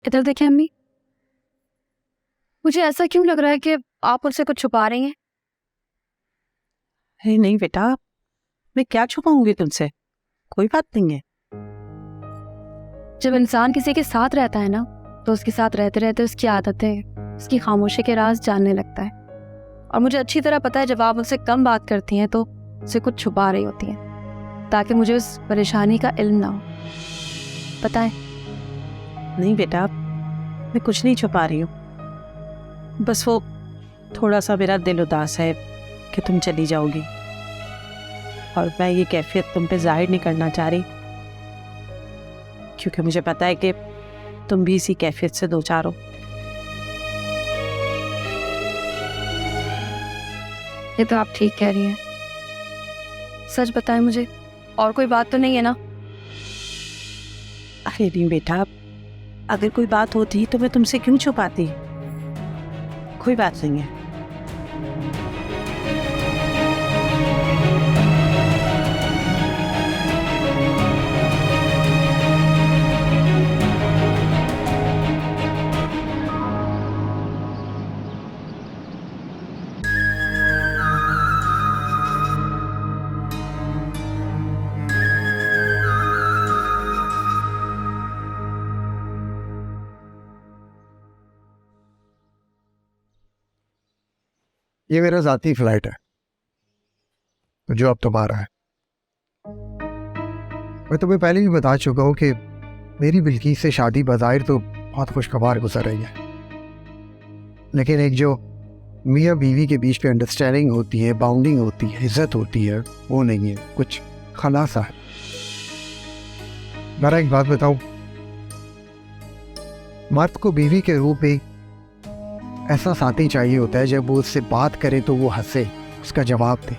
इधर देखें अम्मी, मुझे ऐसा क्यों लग रहा है कि आप उनसे कुछ छुपा रही हैं। अरे नहीं बेटा, मैं क्या छुपाऊंगी तुमसे, कोई बात नहीं है। जब इंसान किसी के साथ रहता है ना, तो उसके साथ रहते रहते उसकी आदतें, उसकी खामोशी के राज जानने लगता है। और मुझे अच्छी तरह पता है जब आप उनसे कम बात करती हैं तो उससे कुछ छुपा रही होती हैं, ताकि मुझे उस परेशानी का इल्म ना हो। पता है? नहीं बेटा, मैं कुछ नहीं छुपा रही हूँ, बस वो थोड़ा सा मेरा दिल उदास है कि तुम चली जाओगी, और मैं ये कैफियत तुम पे जाहिर नहीं करना चाह रही, क्योंकि मुझे पता है कि तुम भी इसी कैफियत से दो चार हो। ये तो आप ठीक कह रही हैं। सच बताएं मुझे, और कोई बात तो नहीं है ना? अरे नहीं बेटा, अगर कोई बात होती तो मैं तुमसे क्यों छुपाती, कोई बात नहीं है। ये मेरा ज़ाती फ्लाइट है, जो अब तुम्हारा है। मैं तुम्हें पहले भी बता चुका हूँ कि मेरी बिल्किस से शादी बज़ाहिर तो बहुत खुशगवार गुजर रही है, लेकिन एक जो मियाँ बीवी के बीच पे अंडरस्टैंडिंग होती है, बाउंडिंग होती है, इज्जत होती है, वो नहीं है, कुछ खलासा है। मेरा एक बात बताऊँ, मर्द को बीवी के रूप में ऐसा साथी चाहिए होता है, जब वो उससे बात करे तो वो हंसे, उसका जवाब दे।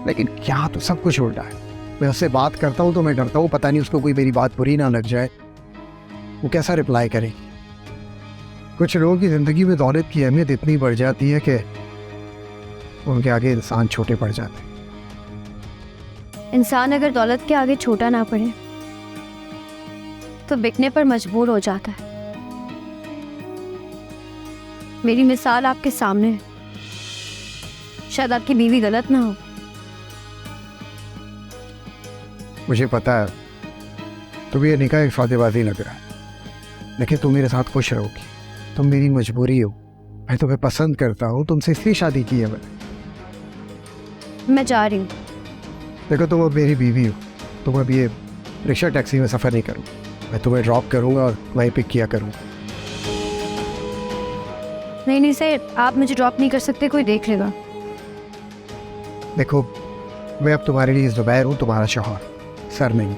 लेकिन क्या तो सब कुछ उल्टा है। मैं उससे बात करता हूँ तो मैं डरता हूँ, पता नहीं उसको कोई मेरी बात बुरी ना लग जाए, वो कैसा रिप्लाई करेगी। कुछ लोगों की ज़िंदगी में दौलत की अहमियत इतनी बढ़ जाती है कि उनके आगे इंसान छोटे पड़ जाते हैं। इंसान अगर दौलत के आगे छोटा ना पड़े तो बिकने पर मजबूर हो जाता है। मेरी मिसाल आपके सामने है, शायद आपकी बीवी गलत ना हो। मुझे पता है तुम्हें ये निकाह एक सौदेबाजी लग रहा है, लेकिन तुम मेरे साथ खुश रहोगी। तुम मेरी मजबूरी हो, मैं तुम्हें पसंद करता हूँ, तुमसे इसलिए शादी की है मैंने। मैं जा रही हूँ। देखो, तुम अब मेरी बीवी हो, तुम अब ये रिक्शा टैक्सी में सफ़र नहीं करो, मैं तुम्हें ड्रॉप करूँगा और वहीं पिक किया करूँगा। नहीं सर, आप मुझे ड्रॉप नहीं कर सकते, कोई देख लेगा। देखो, मैं अब तुम्हारे लिए ज़ुबैर हूँ, तुम्हारा शौहर, सर नहीं।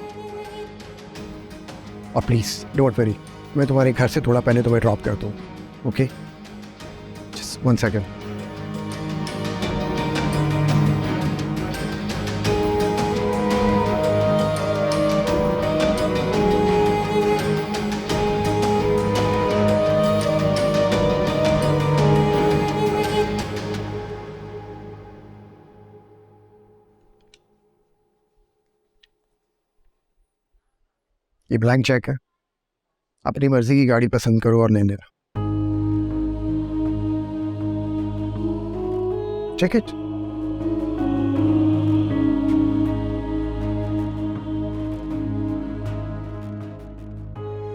और प्लीज़ डोंट वरी, मैं तुम्हारे घर से थोड़ा पहले तुम्हें ड्रॉप कर दूँ, ओके? Just 1 second. ये ब्लैंक चेक है, अपनी मर्जी की गाड़ी पसंद करो और ले लेना। Check it.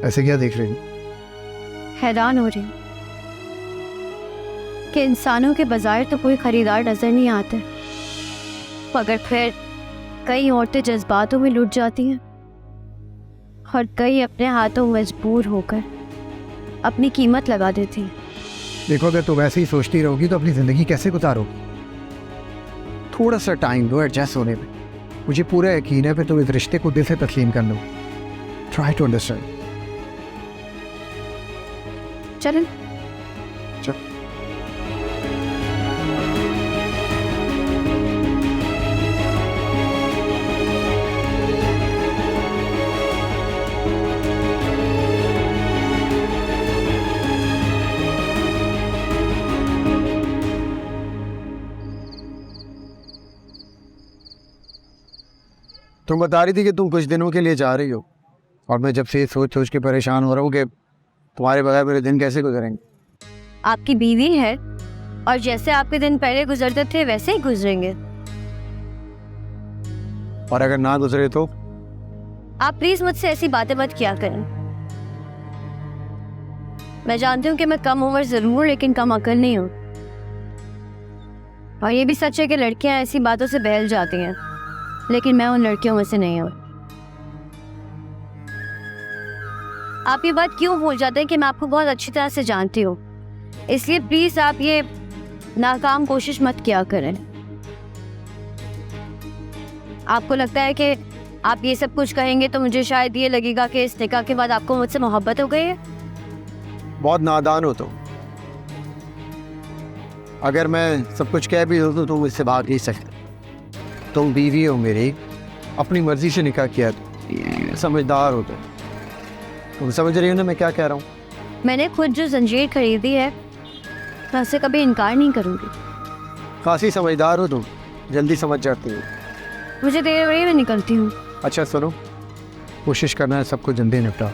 ऐसे क्या देख रही हो? हैरान हो रही हूँ कि इंसानों के बाजार तो कोई खरीदार नजर नहीं आते, मगर फिर कई औरतें जज्बातों में लुट जाती हैं और कई अपने हाथों मजबूर होकर अपनी कीमत लगा देती हैं। देखो, अगर तुम ऐसे ही सोचती रहोगी तो अपनी ज़िंदगी कैसे गुजारोगी? थोड़ा सा टाइम दो एडजस्ट होने में। मुझे पूरा यकीन है फिर तुम इस रिश्ते को दिल से तस्लीम कर लो। Try to understand. चलें। तुम बता रही थी कि तुम कुछ दिनों के लिए जा रही हो, और मैं जब से सोच सोच के परेशान हो रहा हूँ कि तुम्हारे बगैर मेरे दिन कैसे गुजरेंगे। आपकी बीवी है और जैसे आपके दिन पहले गुजरते थे वैसे ही गुजरेंगे। और अगर ना गुजरे तो? आप प्लीज मुझसे ऐसी बातें मत किया करें। मैं जानती हूँ कि मैं कम उम्र जरूर लेकिन कम अकल नहीं हूँ। और ये भी सच है कि लड़कियां ऐसी बातों से बहल जाती हैं, लेकिन मैं उन लड़कियों में से नहीं हूँ। आप ये बात क्यों भूल जाते हैं कि मैं आपको बहुत अच्छी तरह से जानती हूँ, इसलिए प्लीज आप ये नाकाम कोशिश मत किया करें। आपको लगता है कि आप ये सब कुछ कहेंगे तो मुझे शायद ये लगेगा कि इस निकाह के बाद आपको मुझसे मोहब्बत हो गई है। बहुत नादान हो तुम। अगर मैं सब कुछ कह भी दूँ तो तुम मुझसे भाग नहीं सकते। तुम बीवी हो मेरी, अपनी मर्जी से निकाह किया, समझदार हो तुम समझ रही हो ना मैं क्या कह रहा हूँ? मैंने खुद जो जंजीर खरीदी है मैं उससे कभी इनकार नहीं करूँगी। खासी समझदार हो तुम, जल्दी समझ जाती हो। मुझे देर हो रही है, मैं निकलती हूँ। अच्छा सुनो, कोशिश करना है सबको जल्दी निपटा।